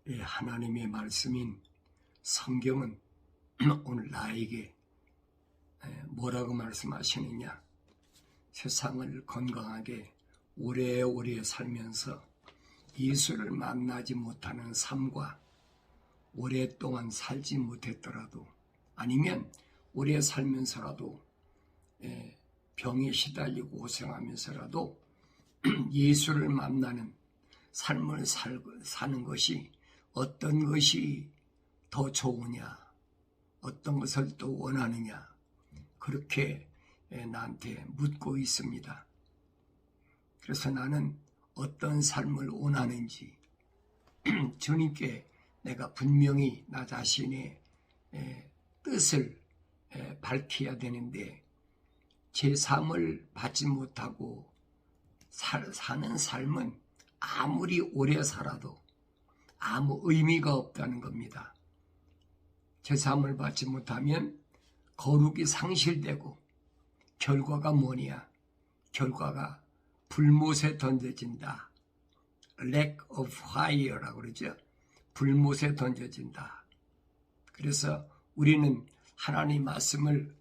하나님의 말씀인 성경은 오늘 나에게 뭐라고 말씀하시느냐? 세상을 건강하게 오래오래 살면서 예수를 만나지 못하는 삶과 오랫동안 살지 못했더라도, 아니면 오래 살면서라도 병에 시달리고 고생하면서라도 예수를 만나는 삶을 사는 것이 어떤 것이 더 좋으냐, 어떤 것을 또 원하느냐, 그렇게 나한테 묻고 있습니다. 그래서 나는 어떤 삶을 원하는지 주님께 내가 분명히 나 자신의 뜻을 밝혀야 되는데, 제 삶을 받지 못하고 사는 삶은 아무리 오래 살아도 아무 의미가 없다는 겁니다. 제 삶을 받지 못하면 거룩이 상실되고, 결과가 뭐냐? 결과가 불못에 던져진다. Lack of fire라고 그러죠. 불못에 던져진다. 그래서 우리는 하나님 말씀을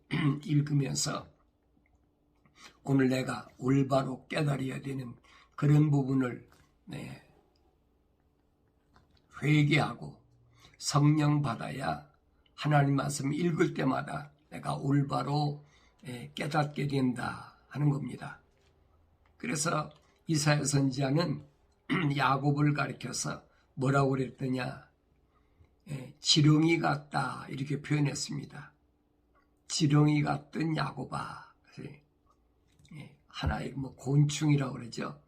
읽으면서 오늘 내가 올바로 깨달아야 되는 그런 부분을 회개하고 성령 받아야 하나님 말씀 읽을 때마다 내가 올바로 깨닫게 된다 하는 겁니다. 그래서 이사야 선지자는 야곱을 가리켜서 뭐라고 그랬더냐? 지렁이 같다 이렇게 표현했습니다. 지렁이 같은 야곱아. 하나의 곤충이라고 그러죠.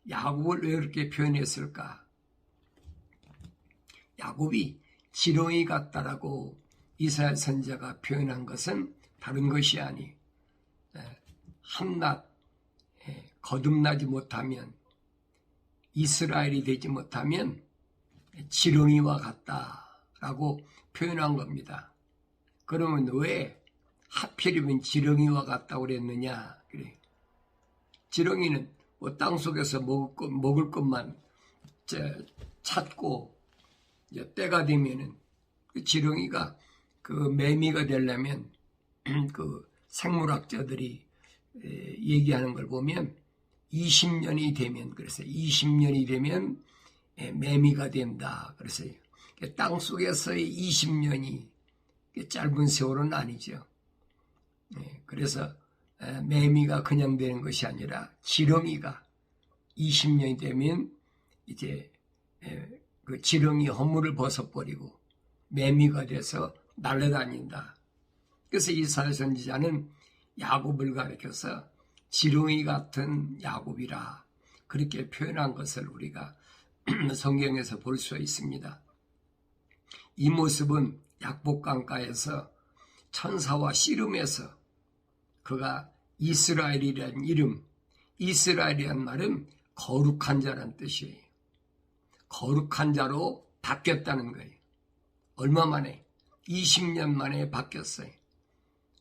야곱을 왜 그렇게 표현했을까? 야곱이 지렁이 같다라고 이사야 선지자가 표현한 것은 다른 것이 아니, 한낱 거듭나지 못하면, 이스라엘이 되지 못하면 지렁이와 같다라고 표현한 겁니다. 그러면 왜 하필이면 지렁이와 같다고 그랬느냐? 그래. 지렁이는 땅속에서 먹을 것만 찾고, 때가 되면은 그 지렁이가 그 매미가 되려면 그 생물학자들이 얘기하는 걸 보면 20년이 되면, 그래서 20년이 되면 매미가 된다. 그래서 땅속에서의 20년이 짧은 세월은 아니죠. 그래서 매미가 그냥 되는 것이 아니라 지렁이가 20년이 되면 이제 그 지렁이 허물을 벗어버리고 매미가 돼서 날아다닌다. 그래서 이사야 선지자는 야곱을 가리켜서 지렁이 같은 야곱이라 그렇게 표현한 것을 우리가 성경에서 볼 수 있습니다. 이 모습은 약복강가에서 천사와 씨름해서 그가 이스라엘이라는 이름, 이스라엘이란 말은 거룩한 자란 뜻이에요. 거룩한 자로 바뀌었다는 거예요. 얼마 만에? 20년 만에 바뀌었어요.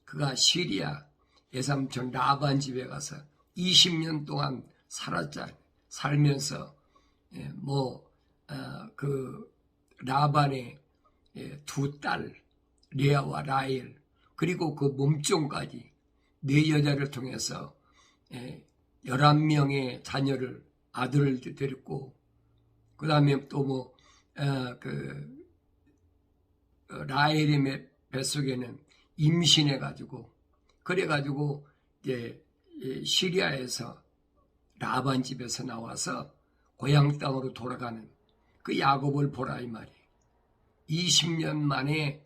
그가 시리아 예삼촌 라반 집에 가서 20년 동안 살면서 그 라반의 두 딸 레아와 라헬, 그리고 그 몸종까지 4여자를 통해서 11명의 자녀를, 아들을 데리고, 그 다음에 또 라헬의 뱃속에는 임신해가지고, 그래가지고 이제 시리아에서 라반 집에서 나와서 고향 땅으로 돌아가는 그 야곱을 보라 이 말이에요. 20년 만에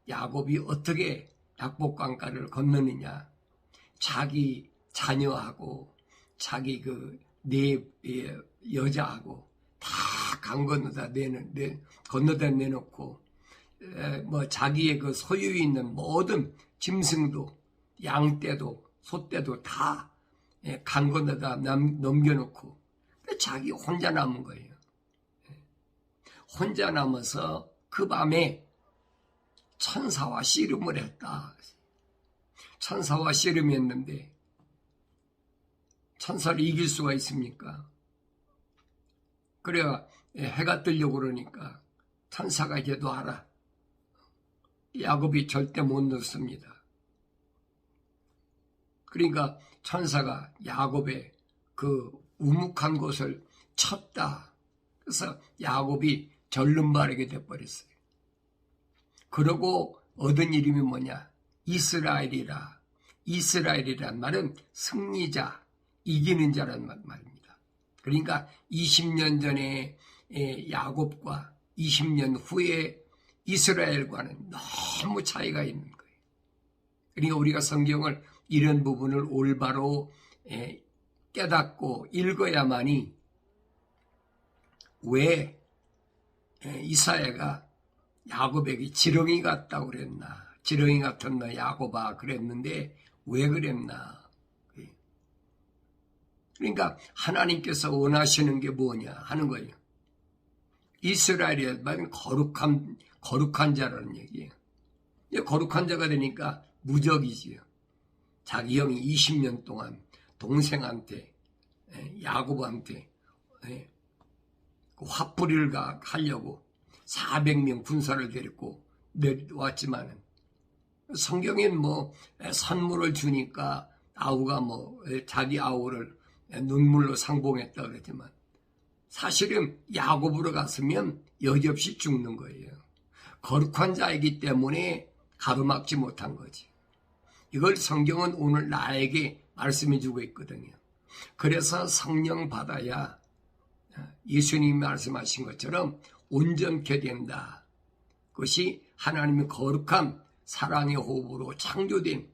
야곱이 어떻게 약복강가를 건너느냐? 자기 자녀하고 자기 그 4 여자하고 다 강 건너다 내놓고, 자기의 그 소유 있는 모든 짐승도, 양떼도 소떼도 다 강 건너다 넘겨놓고 자기 혼자 남은 거예요. 혼자 남아서 그 밤에 천사와 씨름을 했다. 천사와 씨름했는데 천사를 이길 수가 있습니까? 그래야 해가 뜨려고 그러니까 천사가 이제 놔라. 야곱이 절대 못 넣습니다. 그러니까 천사가 야곱의 그 우묵한 곳을 쳤다. 그래서 야곱이 절름발하게 돼버렸어요. 그러고 얻은 이름이 뭐냐? 이스라엘이라. 이스라엘이란 말은 승리자, 이기는 자란 말입니다. 그러니까 20년 전에 야곱과 20년 후에 이스라엘과는 너무 차이가 있는 거예요. 그러니까 우리가 성경을 이런 부분을 올바로 깨닫고 읽어야만이 왜 이사야가 야곱에게 지렁이 같다고 그랬나, 지렁이 같은 너 야곱아 그랬는데 왜 그랬나. 그러니까 하나님께서 원하시는 게 뭐냐 하는 거예요. 이스라엘이 말은 거룩한 자라는 얘기예요. 거룩한 자가 되니까 무적이지요. 자기 형이 20년 동안 동생한테, 야곱한테 화풀이를 하려고 400명 군사를 데리고 내려왔지만은 성경엔 뭐 선물을 주니까 아우가 뭐 자기 아우를 눈물로 상봉했다 그랬지만 사실은 야곱으로 갔으면 여지없이 죽는 거예요. 거룩한 자이기 때문에 가로막지 못한 거지. 이걸 성경은 오늘 나에게 말씀해 주고 있거든요. 그래서 성령 받아야 예수님이 말씀하신 것처럼 온전케 된다. 그것이 하나님의 거룩한 사랑의 호흡으로 창조된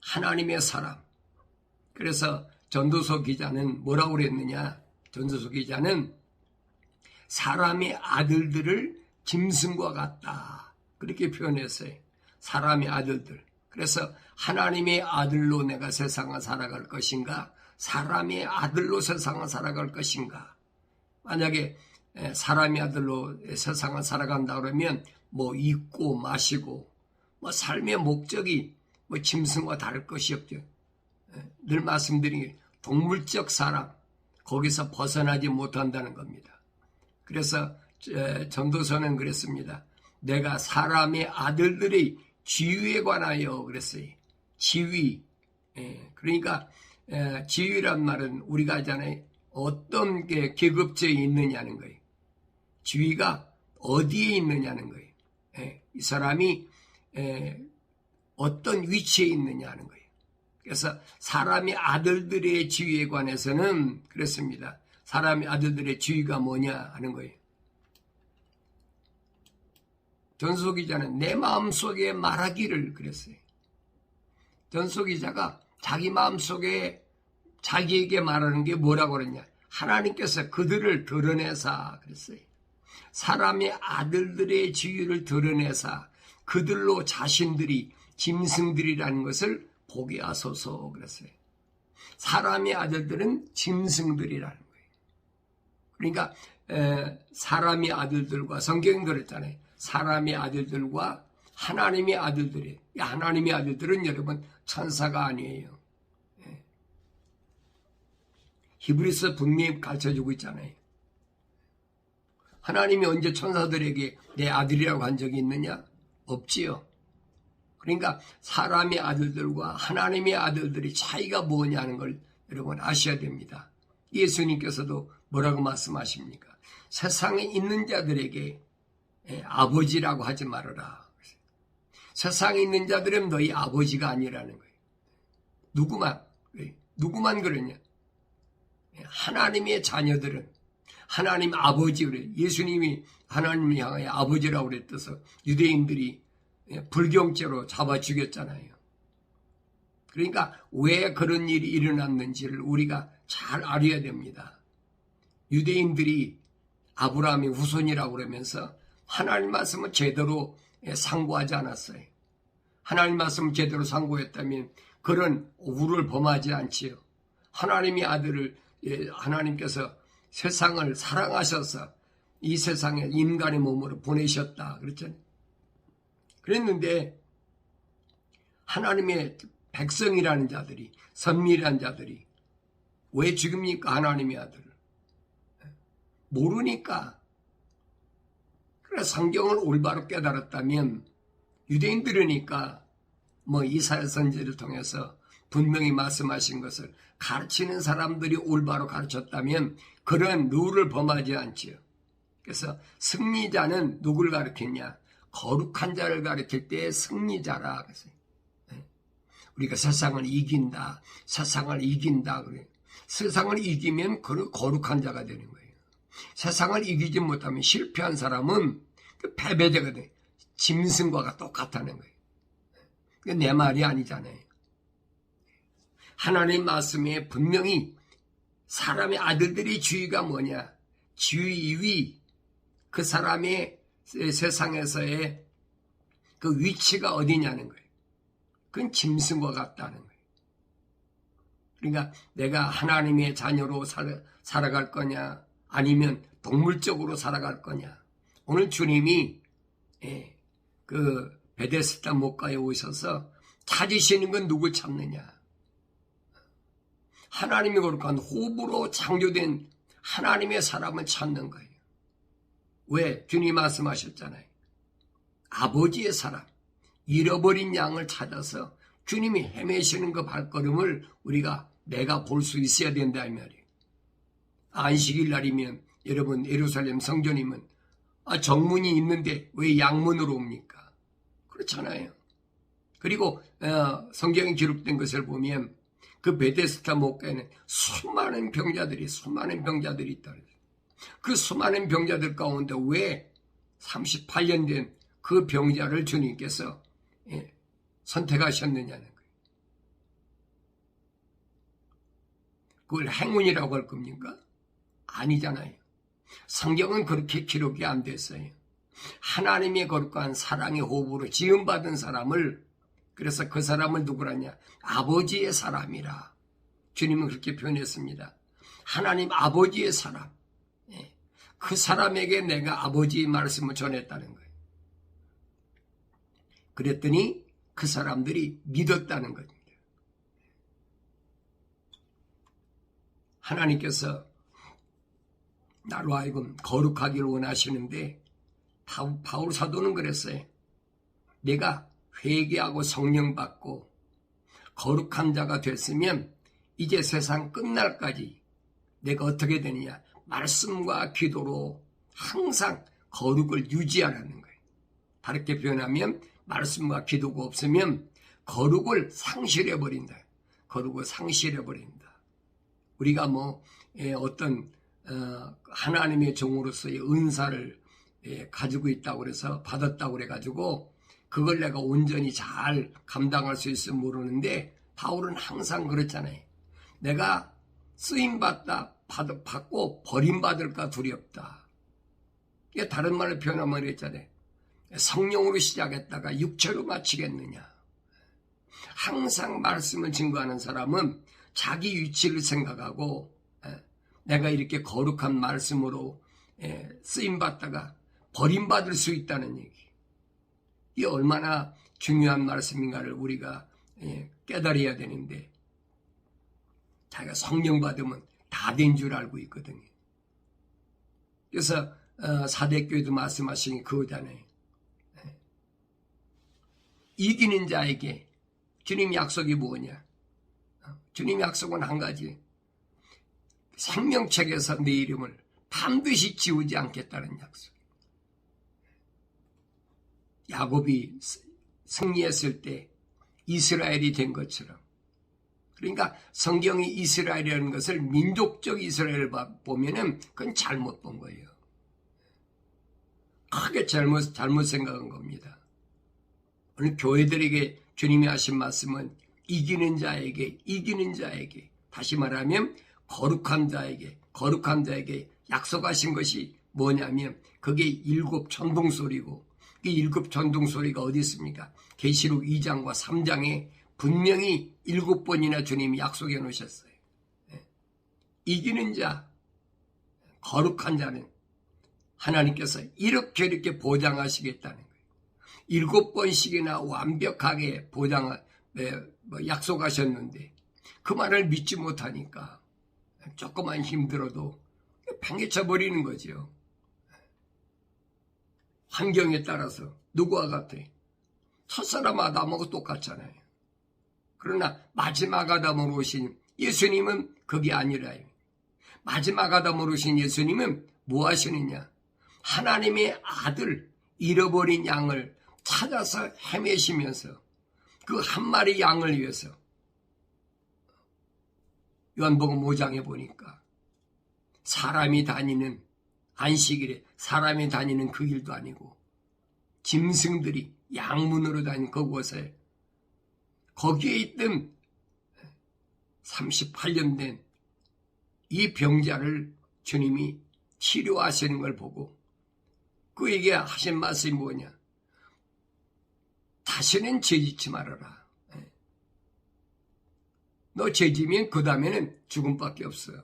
하나님의 사람. 그래서 전도서 기자는 뭐라고 그랬느냐? 전도서 기자는 사람의 아들들을 짐승과 같다. 그렇게 표현했어요. 사람의 아들들. 그래서 하나님의 아들로 내가 세상을 살아갈 것인가? 사람의 아들로 세상을 살아갈 것인가? 만약에 사람의 아들로 세상을 살아간다 그러면 뭐 입고 마시고 뭐 삶의 목적이 뭐 짐승과 다를 것이 없죠. 늘 말씀드린 게 동물적 사람, 거기서 벗어나지 못한다는 겁니다. 그래서 전도서는 그랬습니다. 내가 사람의 아들들의 지위에 관하여 그랬어요. 지위. 그러니까 지위란 말은 우리가 하잖아요. 어떤 게 계급제에 있느냐는 거예요. 지위가 어디에 있느냐는 거예요. 이 사람이 어떤 위치에 있느냐는 거예요. 그래서 사람의 아들들의 지위에 관해서는 그랬습니다. 사람의 아들들의 지위가 뭐냐 하는 거예요. 전소 기자는 내 마음속에 말하기를 그랬어요. 전소 기자가 자기 마음속에 자기에게 말하는 게 뭐라고 그랬냐. 하나님께서 그들을 드러내사 그랬어요. 사람의 아들들의 지위를 드러내사 그들로 자신들이 짐승들이라는 것을 보게 하소서 그랬어요. 사람의 아들들은 짐승들이라는 거예요. 그러니까 사람의 아들들과 성경은 그랬잖아요. 사람의 아들들과 하나님의 아들들이 하나님의 아들들은 여러분 천사가 아니에요. 히브리서 분명히 가르쳐주고 있잖아요. 하나님이 언제 천사들에게 내 아들이라고 한 적이 있느냐? 없지요. 그러니까 사람의 아들들과 하나님의 아들들이 차이가 뭐냐는 걸 여러분 아셔야 됩니다. 예수님께서도 뭐라고 말씀하십니까? 세상에 있는 자들에게 아버지라고 하지 말아라. 세상에 있는 자들은 너희 아버지가 아니라는 거예요. 누구만 그러냐? 하나님의 자녀들은 하나님 아버지 그래. 예수님이 하나님을 향하여 아버지라고 그랬어서 유대인들이 불경죄로 잡아 죽였잖아요. 그러니까 왜 그런 일이 일어났는지를 우리가 잘 알아야 됩니다. 유대인들이 아브라함의 후손이라고 그러면서 하나님 말씀을 제대로 상고하지 않았어요. 하나님 말씀을 제대로 상고했다면 그런 오류를 범하지 않지요. 하나님의 아들을 하나님께서 세상을 사랑하셔서 이 세상에 인간의 몸으로 보내셨다 그랬잖아요. 그랬는데 하나님의 백성이라는 자들이 선미라는 자들이 왜 죽입니까? 하나님의 아들을 모르니까 그래서 성경을 올바로 깨달았다면 유대인들이니까 뭐 이사야 선지를 통해서 분명히 말씀하신 것을 가르치는 사람들이 올바로 가르쳤다면 그런 룰을 범하지 않지요. 그래서 승리자는 누굴 가르쳤냐? 거룩한 자를 가르칠 때 승리자라. 그래서 우리가 세상을 이긴다. 세상을 이긴다. 그래. 세상을 이기면 거룩한 자가 되는 거예요. 세상을 이기지 못하면 실패한 사람은 패배자가 돼. 짐승과 똑같다는 거예요. 내 말이 아니잖아요. 하나님 말씀에 분명히 사람의 아들들의 지위가 뭐냐? 지위, 그 사람의 세상에서의 그 위치가 어디냐는 거예요. 그건 짐승과 같다는 거예요. 그러니까 내가 하나님의 자녀로 살아갈 거냐, 아니면 동물적으로 살아갈 거냐. 오늘 주님이 그 베데스다 목가에 오셔서 찾으시는 건 누굴 찾느냐. 하나님이 거룩한 호흡으로 창조된 하나님의 사람을 찾는 거예요. 왜? 주님이 말씀하셨잖아요. 아버지의 사람, 잃어버린 양을 찾아서 주님이 헤매시는 그 발걸음을 내가 볼 수 있어야 된다 이 말이에요. 안식일 날이면 여러분 예루살렘 성전이면 정문이 있는데 왜 양문으로 옵니까? 그렇잖아요. 그리고 성경에 기록된 것을 보면 그 베데스다 목가에는 수많은 병자들이 있다. 그 수많은 병자들 가운데 왜 38년 된 그 병자를 주님께서 선택하셨느냐는 거예요. 그걸 행운이라고 할 겁니까? 아니잖아요. 성경은 그렇게 기록이 안 됐어요. 하나님의 거룩한 사랑의 호흡으로 지음받은 사람을, 그래서 그 사람을 누구라냐? 아버지의 사람이라. 주님은 그렇게 표현했습니다. 하나님 아버지의 사람. 그 사람에게 내가 아버지의 말씀을 전했다는 거예요. 그랬더니 그 사람들이 믿었다는 겁니다. 하나님께서 나로 하여금 거룩하기를 원하시는데 바울 사도는 그랬어요. 내가 회개하고 성령 받고 거룩한 자가 됐으면 이제 세상 끝날까지 내가 어떻게 되느냐? 말씀과 기도로 항상 거룩을 유지하라는 거예요. 다르게 표현하면 말씀과 기도가 없으면 거룩을 상실해버린다. 거룩을 상실해버린다. 우리가 어떤 하나님의 종으로서의 은사를 가지고 있다고 그래서 받았다고 그래가지고 그걸 내가 온전히 잘 감당할 수 있으면 모르는데 바울은 항상 그랬잖아요. 내가 쓰임받고 버림받을까 두렵다. 이게 다른 말로 표현하면 그랬잖아요. 성령으로 시작했다가 육체로 마치겠느냐. 항상 말씀을 증거하는 사람은 자기 위치를 생각하고 내가 이렇게 거룩한 말씀으로 쓰임받다가 버림받을 수 있다는 얘기. 이게 얼마나 중요한 말씀인가를 우리가 깨달아야 되는데 자기가 성령 받으면 다 된 줄 알고 있거든요. 그래서 사대교회도 말씀하신 게 그거잖아요. 이기는 자에게 주님 약속이 뭐냐? 주님 약속은 한 가지. 생명책에서 내 이름을 반드시 지우지 않겠다는 약속. 야곱이 승리했을 때 이스라엘이 된 것처럼. 그러니까 성경이 이스라엘이라는 것을 민족적 이스라엘을 보면은 그건 잘못 본 거예요. 크게 잘못 생각한 겁니다. 오늘 교회들에게 주님이 하신 말씀은 이기는 자에게 다시 말하면 거룩한 자에게 약속하신 것이 뭐냐면 그게 일곱 천둥소리고 이 일곱 천둥소리가 어디 있습니까? 계시록 2장과 3장에 분명히 7번이나 주님이 약속해 놓으셨어요. 이기는 자, 거룩한 자는 하나님께서 이렇게 보장하시겠다는 거예요. 7번씩이나 완벽하게 약속하셨는데 그 말을 믿지 못하니까 조금만 힘들어도 팽개쳐 버리는 거죠. 환경에 따라서 누구와 같아? 첫사람 아담하고 똑같잖아요. 그러나 마지막 아담으로 오신 예수님은 그게 아니라 마지막 아담으로 오신 예수님은 뭐 하시느냐? 하나님의 아들 잃어버린 양을 찾아서 헤매시면서 그 한 마리 양을 위해서 요한복음 5장에 보니까 사람이 다니는 안식일에 사람이 다니는 그 길도 아니고 짐승들이 양문으로 다니는 그곳에 거기에 있던 38년 된 이 병자를 주님이 치료하시는 걸 보고 그에게 하신 말씀이 뭐냐? 다시는 죄짓지 말아라. 너 죄지면 그 다음에는 죽음밖에 없어요.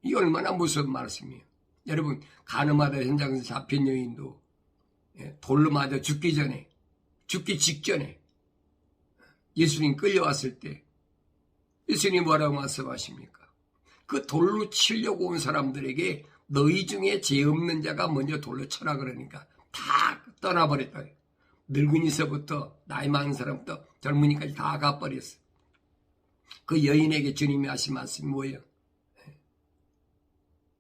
이 얼마나 무서운 말씀이에요. 여러분, 가늠하다 현장에서 잡힌 여인도 돌로 맞아 죽기 직전에 예수님 끌려왔을 때 예수님 뭐라고 말씀하십니까? 그 돌로 치려고 온 사람들에게 너희 중에 죄 없는 자가 먼저 돌로 쳐라 그러니까 다 떠나버렸다. 늙은이서부터 나이 많은 사람부터 젊은이까지 다 가버렸어. 그 여인에게 주님이 하신 말씀이 뭐예요?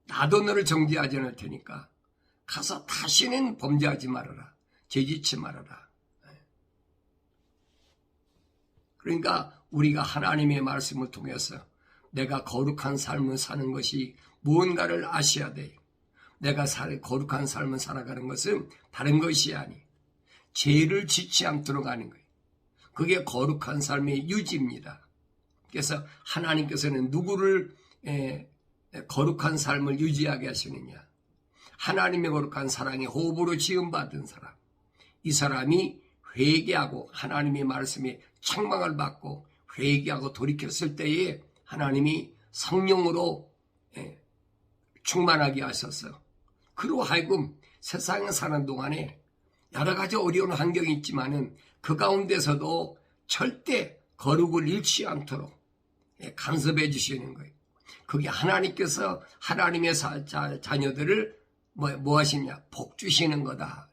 나도 너를 정죄하지 않을 테니까 가서 다시는 범죄하지 말아라. 죄짓지 말아라. 그러니까 우리가 하나님의 말씀을 통해서 내가 거룩한 삶을 사는 것이 무언가를 아셔야 돼. 내가 거룩한 삶을 살아가는 것은 다른 것이 아니 죄를 짓지 않도록 하는 거예요. 그게 거룩한 삶의 유지입니다. 그래서 하나님께서는 누구를 거룩한 삶을 유지하게 하시느냐? 하나님의 거룩한 사랑의 호흡으로 지음받은 사람. 이 사람이 회개하고 하나님의 말씀에 책망을 받고 회개하고 돌이켰을 때에 하나님이 성령으로 충만하게 하셔서 그로 하여금 세상에 사는 동안에 여러 가지 어려운 환경이 있지만은 그 가운데서도 절대 거룩을 잃지 않도록 간섭해 주시는 거예요. 그게 하나님께서 하나님의 자녀들을 뭐 하시냐? 복 주시는 거다.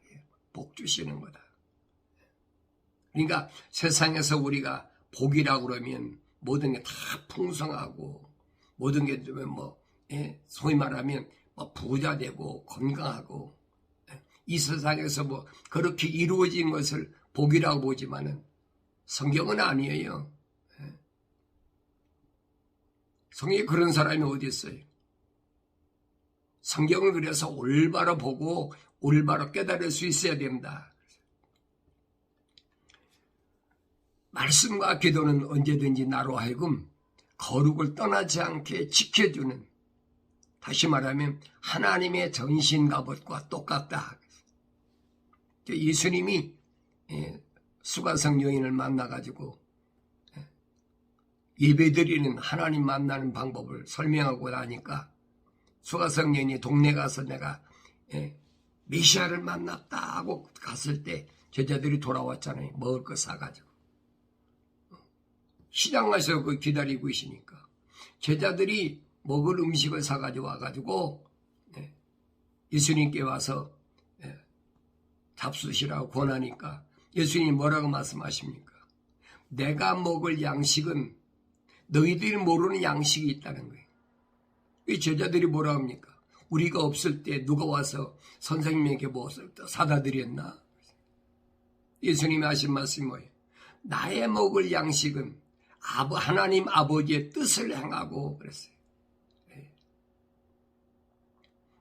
복 주시는 거다. 그러니까 세상에서 우리가 복이라고 그러면 모든 게 다 풍성하고 모든 게 소위 말하면 부자 되고 건강하고 이 세상에서 그렇게 이루어진 것을 복이라고 보지만은 성경은 아니에요. 성경에 그런 사람이 어디 있어요? 성경을 그래서 올바로 보고 올바로 깨달을 수 있어야 된다. 말씀과 기도는 언제든지 나로 하여금 거룩을 떠나지 않게 지켜주는, 다시 말하면 하나님의 전신갑옷과 똑같다. 예수님이 수가성 여인을 만나가지고 예배드리는 하나님 만나는 방법을 설명하고 나니까 수가성 여인이 동네 가서 내가 메시아를 만났다 하고 갔을 때 제자들이 돌아왔잖아요. 먹을 거 사가지고. 시장 가서 기다리고 있으니까 제자들이 먹을 음식을 사가지고 와가지고 예수님께 와서 잡수시라고 권하니까 예수님이 뭐라고 말씀하십니까? 내가 먹을 양식은 너희들이 모르는 양식이 있다는 거예요. 이 제자들이 뭐라 합니까? 우리가 없을 때 누가 와서 선생님에게 뭐 사다 드렸나? 예수님이 하신 말씀이 뭐예요? 나의 먹을 양식은 하나님 아버지의 뜻을 행하고 그랬어요.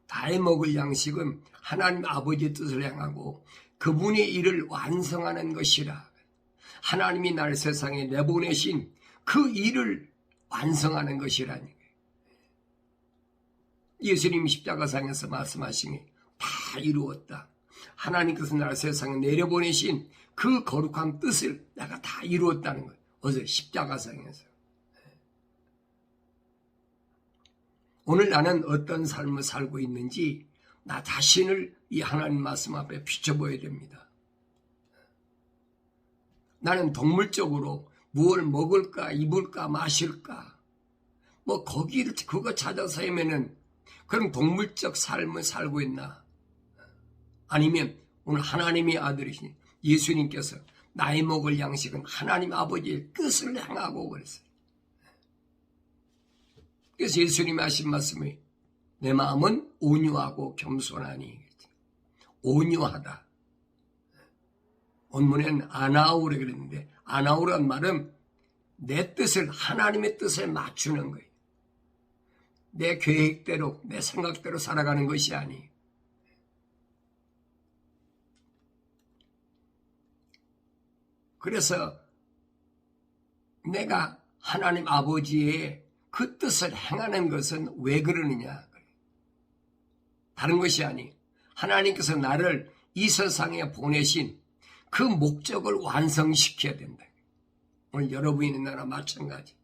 나의 먹을 양식은 하나님 아버지의 뜻을 행하고 그분의 일을 완성하는 것이라. 하나님이 날 세상에 내보내신 그 일을 완성하는 것이라는 거예요. 예수님이 십자가상에서 말씀하신 게 다 이루었다. 하나님께서 날 세상에 내려보내신 그 거룩한 뜻을 내가 다 이루었다는 거예요. 어제 십자가상에서. 오늘 나는 어떤 삶을 살고 있는지 나 자신을 이 하나님 말씀 앞에 비춰보아야 됩니다. 나는 동물적으로 무엇을 먹을까, 입을까, 마실까, 그거 찾아서 헤매는 그런 동물적 삶을 살고 있나? 아니면 오늘 하나님의 아들이신 예수님께서 나의 먹을 양식은 하나님 아버지의 뜻을 행하고 그랬어요. 그래서 예수님이 하신 말씀이 내 마음은 온유하고 겸손하니, 온유하다. 원문에는 아나우라 그랬는데, 아나우란 말은 내 뜻을 하나님의 뜻에 맞추는 거예요. 내 계획대로, 내 생각대로 살아가는 것이 아니에요. 그래서 내가 하나님 아버지의 그 뜻을 행하는 것은 왜 그러느냐? 다른 것이 아니, 하나님께서 나를 이 세상에 보내신 그 목적을 완성시켜야 된다. 오늘 여러분이 있는 나라 마찬가지.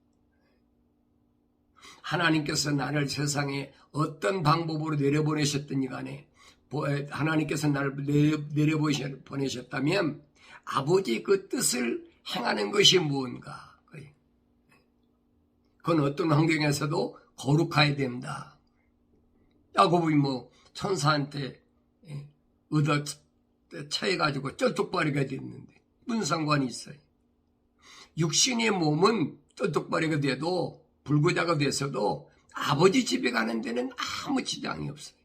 하나님께서 나를 세상에 어떤 방법으로 내려보내셨든지 간에 하나님께서 나를 내려보내셨다면 아버지의 그 뜻을 행하는 것이 무언가. 그건 어떤 환경에서도 거룩해야 된다. 야곱이 천사한테 얻어 차해가지고 쩔뚝발이가 됐는데 무슨 상관이 있어요? 육신의 몸은 쩔뚝발이가 돼도 불구자가 돼서도 아버지 집에 가는 데는 아무 지장이 없어요.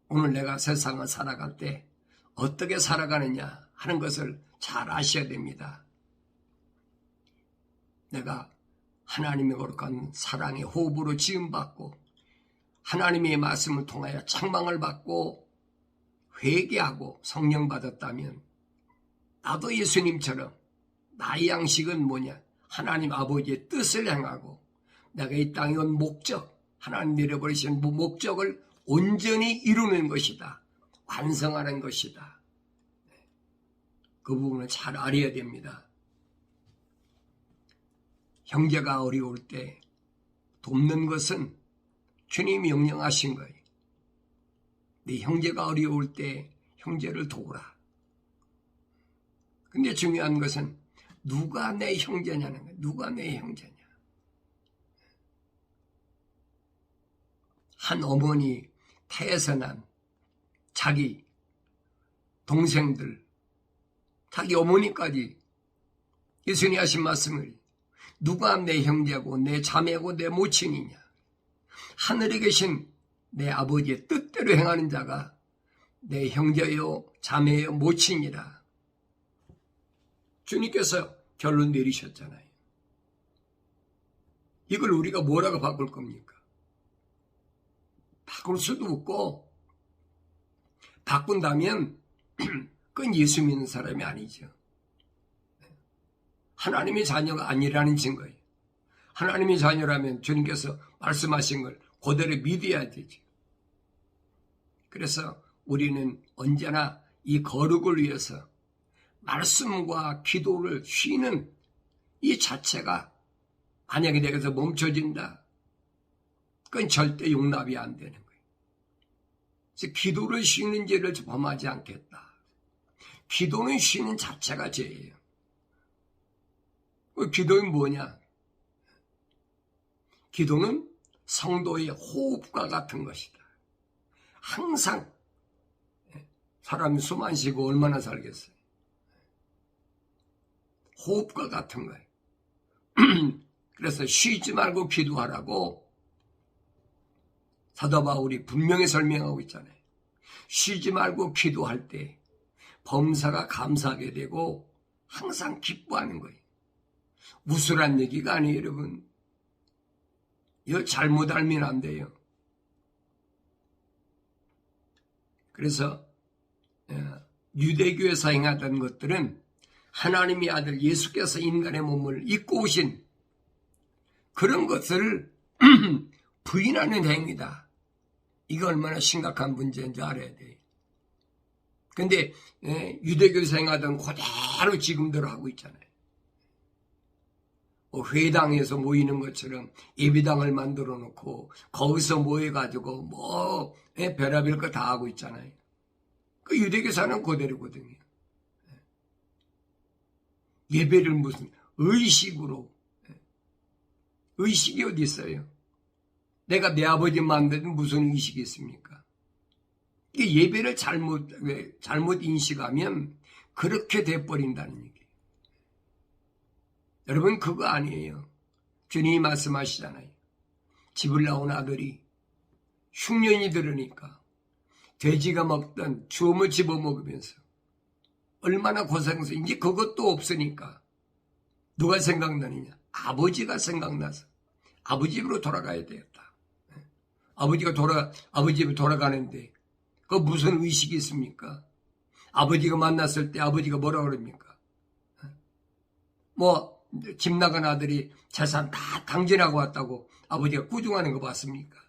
오늘 내가 세상을 살아갈 때 어떻게 살아가느냐 하는 것을 잘 아셔야 됩니다. 내가 하나님의 거룩한 사랑의 호흡으로 지음받고 하나님의 말씀을 통하여 책망을 받고 회개하고 성령 받았다면 나도 예수님처럼 나의 양식은 뭐냐? 하나님 아버지의 뜻을 행하고 내가 이 땅에 온 목적, 하나님 내려버리신 목적을 온전히 이루는 것이다. 완성하는 것이다. 그 부분을 잘 알아야 됩니다. 형제가 어려울 때 돕는 것은 주님이 명령하신 거예요. 네 형제가 어려울 때 형제를 도우라. 근데 중요한 것은 누가 내 형제냐는 거예요. 누가 내 형제냐. 한 어머니 태에서 난 자기 동생들, 자기 어머니까지 예수님이 하신 말씀을 누가 내 형제고 내 자매고 내 모친이냐. 하늘에 계신 내 아버지의 뜻대로 행하는 자가 내 형제요 자매요 모친이라. 주님께서 결론 내리셨잖아요. 이걸 우리가 뭐라고 바꿀 겁니까? 바꿀 수도 없고 바꾼다면 그건 예수 믿는 사람이 아니죠. 하나님의 자녀가 아니라는 증거예요. 하나님의 자녀라면 주님께서 말씀하신 걸 그대로 믿어야 되죠. 그래서 우리는 언제나 이 거룩을 위해서 말씀과 기도를 쉬는 이 자체가 만약에 내게서 멈춰진다. 그건 절대 용납이 안 되는 거예요. 그래서 기도를 쉬는 죄를 범하지 않겠다. 기도는 쉬는 자체가 죄예요. 기도는 뭐냐? 기도는 성도의 호흡과 같은 것이다. 항상 사람이 숨 안 쉬고 얼마나 살겠어요? 호흡과 같은 거예요. 그래서 쉬지 말고 기도하라고 사도 바울이 분명히 설명하고 있잖아요. 쉬지 말고 기도할 때 범사가 감사하게 되고 항상 기뻐하는 거예요. 우스란 얘기가 아니에요, 여러분. 이거 잘못 알면 안 돼요. 그래서 유대교에서 행하던 것들은 하나님의 아들 예수께서 인간의 몸을 입고 오신 그런 것을 부인하는 행위다. 이거 얼마나 심각한 문제인지 알아야 돼요. 그런데 유대교에서 행하던 그대로 지금대로 하고 있잖아요. 회당에서 모이는 것처럼 예비당을 만들어 놓고 거기서 모여가지고 별의별 거 다 하고 있잖아요. 그 유대교사는 그대로거든요. 예배를 무슨 의식으로, 의식이 어디 있어요? 내가 내 아버지 만나면 무슨 의식이 있습니까? 예배를 잘못 인식하면 그렇게 돼버린다는 얘기예요. 여러분, 그거 아니에요. 주님이 말씀하시잖아요. 집을 나온 아들이 흉년이 들으니까 돼지가 먹던 주엄을 집어먹으면서 얼마나 고생해서 이제 그것도 없으니까 누가 생각나느냐? 아버지가 생각나서 아버지 집으로 돌아가야 되겠다. 아버지 집에 돌아가는데 그 무슨 의식이 있습니까? 아버지가 만났을 때 아버지가 뭐라 그럽니까? 집 나간 아들이 재산 다 당진하고 왔다고 아버지가 꾸중하는 거 봤습니까?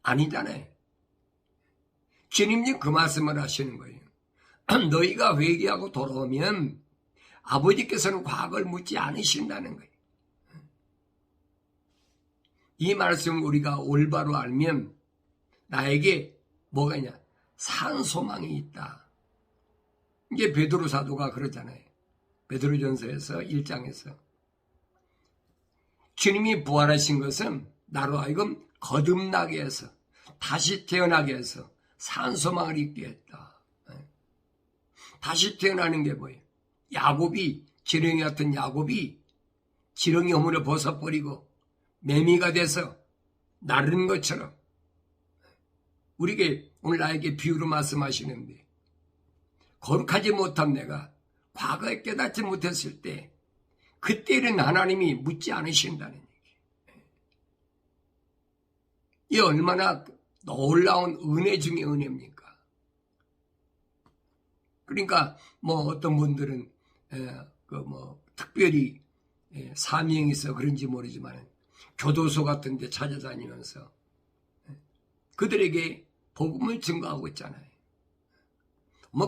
아니잖아요. 주님이 그 말씀을 하시는 거예요. 너희가 회개하고 돌아오면 아버지께서는 과거를 묻지 않으신다는 거예요. 이 말씀을 우리가 올바로 알면 나에게 뭐가 있냐? 산 소망이 있다. 이게 베드로 사도가 그러잖아요. 베드로전서에서 1장에서 주님이 부활하신 것은 나로 하여금 거듭나게 해서 다시 태어나게 해서 산 소망을 있게 했다. 다시 태어나는 게 뭐예요? 야곱이, 지렁이 같은 야곱이 지렁이 허물을 벗어버리고 매미가 돼서 나르는 것처럼 우리에게 오늘 나에게 비유로 말씀하시는데 거룩하지 못한 내가 과거에 깨닫지 못했을 때 그때는 하나님이 묻지 않으신다는 얘기예요. 이 얼마나 놀라운 은혜 중에 은혜입니까? 그러니까 어떤 분들은 특별히 사명이 있어 그런지 모르지만 교도소 같은 데 찾아다니면서 그들에게 복음을 증거하고 있잖아요.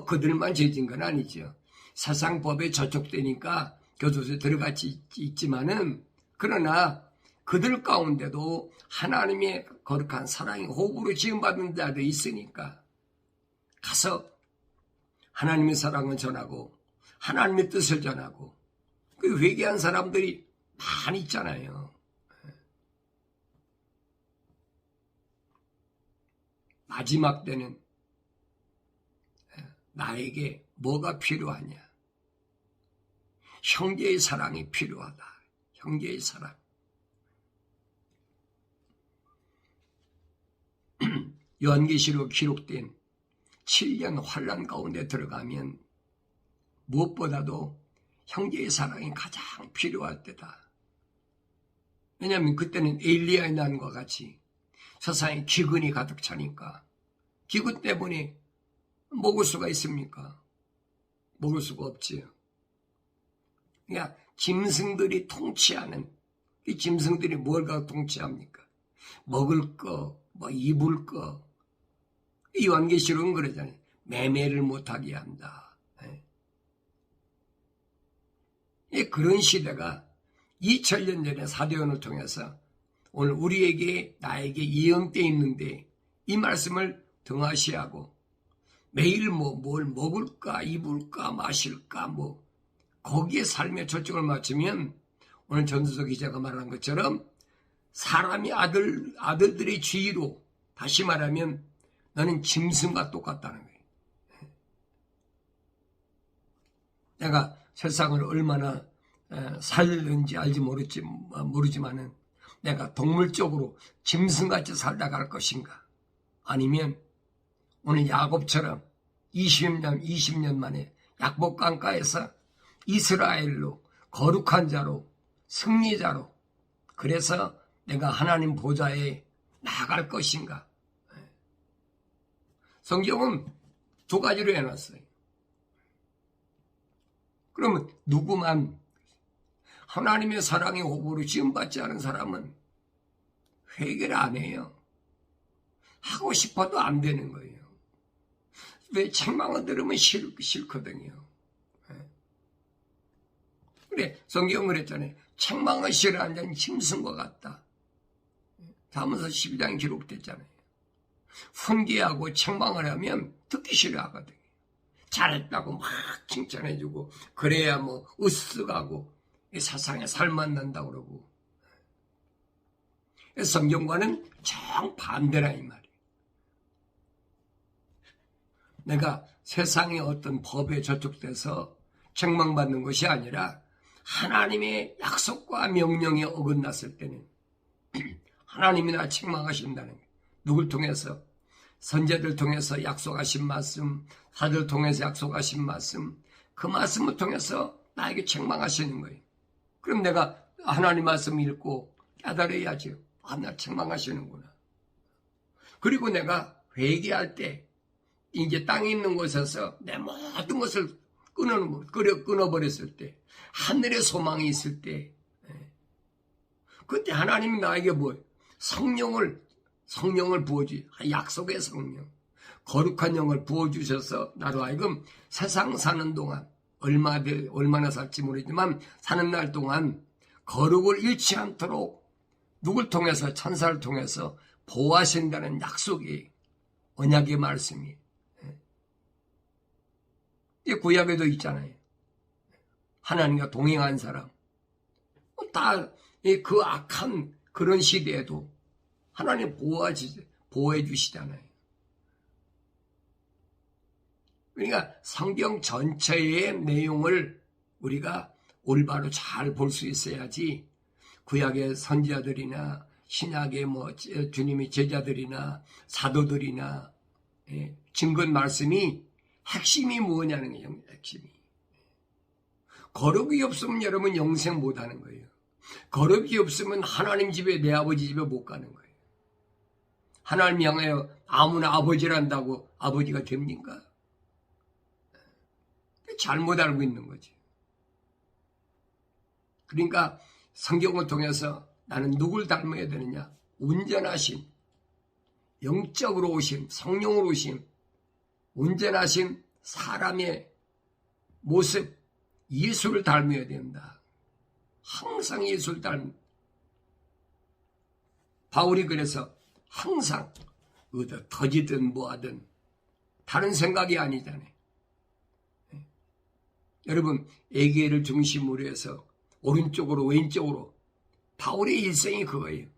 그들만 죄진 건 아니죠. 세상 법에 저촉되니까 교도소에 들어같이 있지만은 그러나 그들 가운데도 하나님의 거룩한 사랑의 호흡으로 지음받은 자도 있으니까 가서 하나님의 사랑을 전하고 하나님의 뜻을 전하고 그 회개한 사람들이 많이 있잖아요. 마지막 때는 나에게 뭐가 필요하냐? 형제의 사랑이 필요하다. 형제의 사랑. 요한계시록 기록된 7년 환난 가운데 들어가면 무엇보다도 형제의 사랑이 가장 필요할 때다. 왜냐하면 그때는 엘리야의 난과 같이 세상에 기근이 가득 차니까 기근 때문에 먹을 수가 있습니까? 먹을 수가 없지요. 그러니까 짐승들이 통치하는 이 짐승들이 뭘 갖고 통치합니까? 먹을 거, 입을 거. 이 요한계시록은 그러잖아요. 매매를 못하게 한다. 그런 시대가 2000년 전에 사도연을 통해서 오늘 우리에게 나에게 예언되어 있는데 이 말씀을 등하시하고 매일 뭘 먹을까 입을까 마실까 거기에 삶의 초점을 맞추면 오늘 전도서 기자가 말한 것처럼 사람이 아들들의 주의로 다시 말하면 너는 짐승과 똑같다는 거예요. 내가 세상을 얼마나 살는지 알지 모르지만은 내가 동물적으로 짐승같이 살다 갈 것인가? 아니면 오늘 야곱처럼 20년 만에 약복 강가에서 이스라엘로 거룩한 자로 승리자로 그래서 내가 하나님 보좌에 나아갈 것인가? 성경은 두 가지로 해놨어요. 그러면 누구만 하나님의 사랑의 호흡으로 지음받지 않은 사람은 회개를 안 해요. 하고 싶어도 안 되는 거예요. 왜 책망을 들으면 싫거든요. 그래 성경은 그랬잖아요. 책망을 싫어하는 자는 짐승과 같다. 잠언서 12장에 기록됐잖아요. 훈계하고 책망을 하면 듣기 싫어하거든요. 잘했다고 막 칭찬해주고 그래야 으쓱하고 세상에 살맛 난다고 그러고 성경과는 정반대라 이 말이에요. 내가 세상의 어떤 법에 저촉돼서 책망받는 것이 아니라 하나님의 약속과 명령에 어긋났을 때는 하나님이 나 책망하신다는 거예요. 누굴 통해서? 선제들 통해서 약속하신 말씀, 사들 통해서 약속하신 말씀, 그 말씀을 통해서 나에게 책망하시는 거예요. 그럼 내가 하나님 말씀 읽고 깨달아야죠. 아, 나 책망하시는구나. 그리고 내가 회개할 때 이제 땅에 있는 곳에서 내 모든 것을 끊어버렸을 때, 하늘의 소망이 있을 때, 그때 하나님이 나에게 성령을 부어주지, 약속의 성령, 거룩한 영을 부어주셔서 나로 하여금 세상 사는 동안 얼마나 살지 모르지만 사는 날 동안 거룩을 잃지 않도록 누굴 통해서, 천사를 통해서 보호하신다는 약속이, 언약의 말씀이 구약에도 있잖아요. 하나님과 동행한 사람, 다 그 악한 그런 시대에도 하나님 보호해 주시잖아요. 그러니까 성경 전체의 내용을 우리가 올바로 잘 볼 수 있어야지 구약의 선지자들이나 신약의 주님의 제자들이나 사도들이나 증거 말씀이 핵심이 뭐냐는 거예요. 핵심이. 거룩이 없으면 여러분 영생 못하는 거예요. 거룩이 없으면 하나님 집에, 내 아버지 집에 못 가는 거예요. 하나님 향하여 아무나 아버지란다고 아버지가 됩니까? 잘못 알고 있는 거지. 그러니까 성경을 통해서 나는 누굴 닮아야 되느냐? 온전하신, 영적으로 오신, 성령으로 오신, 온전하신 사람의 모습, 예수를 닮아야 된다. 항상 예수를 바울이 그래서 항상 터지든 뭐하든 다른 생각이 아니잖아요. 여러분, 에게를 중심으로 해서 오른쪽으로 왼쪽으로 바울의 일생이 그거예요.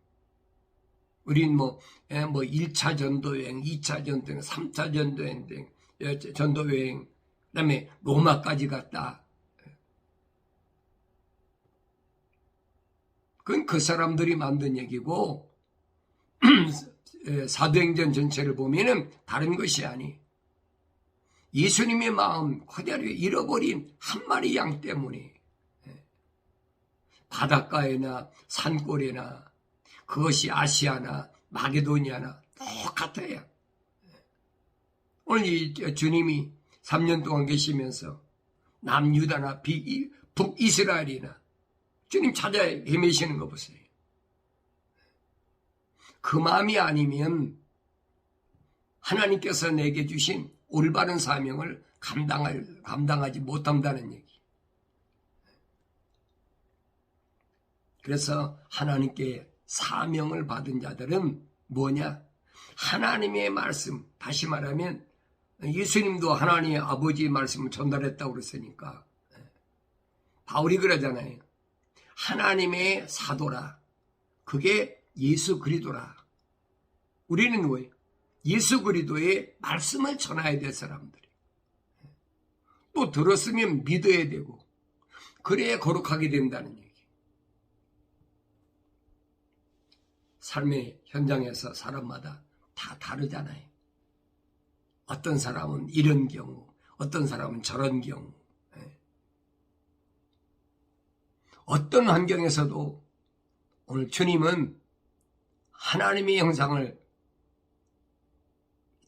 우린 1차 전도여행, 2차 전도여행, 3차 전도여행, 그 다음에 로마까지 갔다. 그건 그 사람들이 만든 얘기고 사도행전 전체를 보면은 다른 것이 아니. 예수님의 마음 그대로 잃어버린 한 마리 양 때문에 바닷가에나 산골에나 그것이 아시아나 마게도니아나 똑같아요. 오늘 이 주님이 3년 동안 계시면서 남유다나 북이스라엘이나 주님 찾아 헤매시는 거 보세요. 그 마음이 아니면 하나님께서 내게 주신 올바른 사명을 감당하지 못한다는 얘기. 그래서 하나님께 사명을 받은 자들은 뭐냐? 하나님의 말씀, 다시 말하면 예수님도 하나님의 아버지의 말씀을 전달했다고 그랬으니까 바울이 그러잖아요. 하나님의 사도라. 그게 예수 그리스도라. 우리는 뭐예요? 예수 그리스도의 말씀을 전해야 될 사람들이. 또 들었으면 믿어야 되고 그래야 거룩하게 된다는 얘기. 삶의 현장에서 사람마다 다 다르잖아요. 어떤 사람은 이런 경우, 어떤 사람은 저런 경우. 어떤 환경에서도 오늘 주님은 하나님의 형상을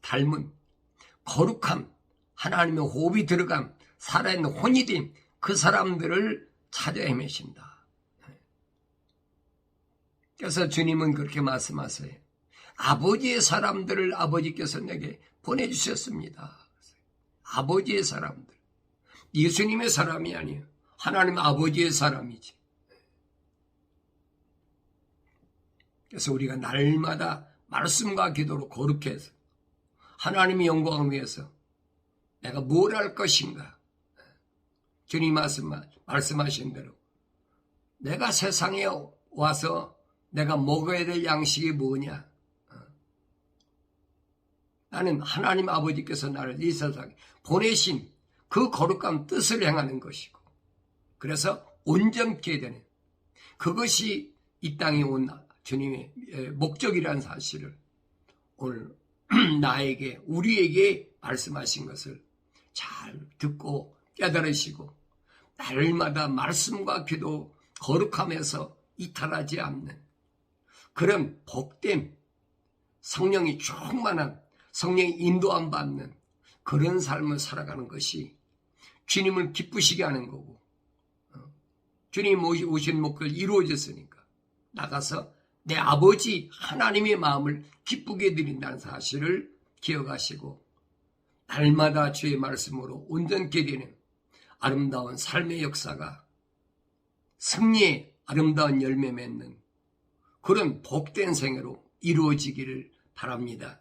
닮은 거룩함, 하나님의 호흡이 들어간 살아있는 혼이 된 그 사람들을 찾아 헤매신다. 그래서 주님은 그렇게 말씀하세요. 아버지의 사람들을 아버지께서 내게 보내주셨습니다. 아버지의 사람들. 예수님의 사람이 아니에요. 하나님 아버지의 사람이지. 그래서 우리가 날마다 말씀과 기도로 거룩해서 하나님의 영광을 위해서 내가 뭘 할 것인가. 주님 말씀하신 대로 내가 세상에 와서 내가 먹어야 될 양식이 뭐냐? 나는 하나님 아버지께서 나를 이 세상에 보내신 그 거룩한 뜻을 행하는 것이고, 그래서 온전케 되는 그것이 이 땅에 온 주님의 목적이라는 사실을 오늘 나에게, 우리에게 말씀하신 것을 잘 듣고 깨달으시고, 날마다 말씀과 기도 거룩함에서 이탈하지 않는 그런 복된 성령이 충만한, 성령의 인도함 받는 그런 삶을 살아가는 것이 주님을 기쁘시게 하는 거고, 주님 오신 목표를 이루어졌으니까 나가서 내 아버지 하나님의 마음을 기쁘게 드린다는 사실을 기억하시고, 날마다 주의 말씀으로 온전케 되는 아름다운 삶의 역사가 승리의 아름다운 열매 맺는 그런 복된 생애로 이루어지기를 바랍니다.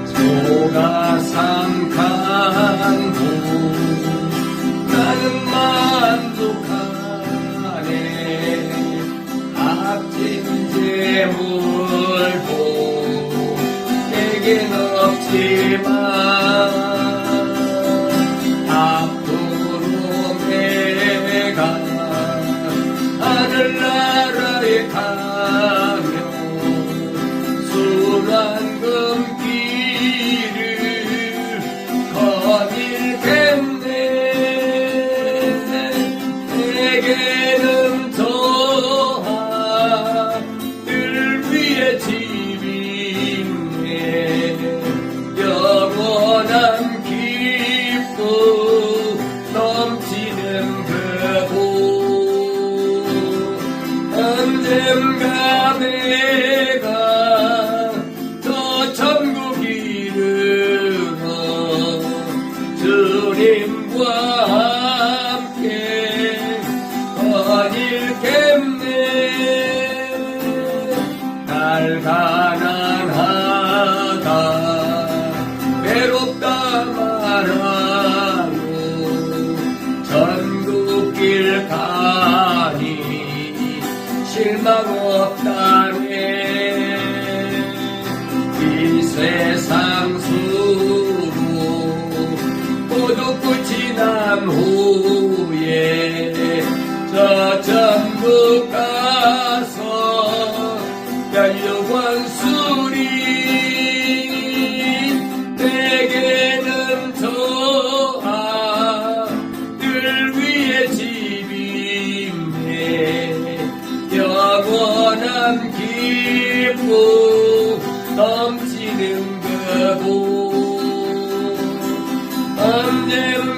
소가 삼간도 나는 만족하네. 값진 재물도 내겐 없지만 앞으로 내가 하늘나라에 가면 수란금 내게는 저하늘 위에 집이 있네. 영원한 기쁨 넘치는 그곳. 언젠가 내가 저 천국 이르러 주님과 날 가난하다 외롭다 말아요. 전국길 가니 실망 없다네. 이 세상 수로 모두 끝이 난 후에 저 전국 가서 영원 수리. 내게는 저 하늘 위에 집이 있네. 영원한 기쁨 넘치는 그곳. 언젠가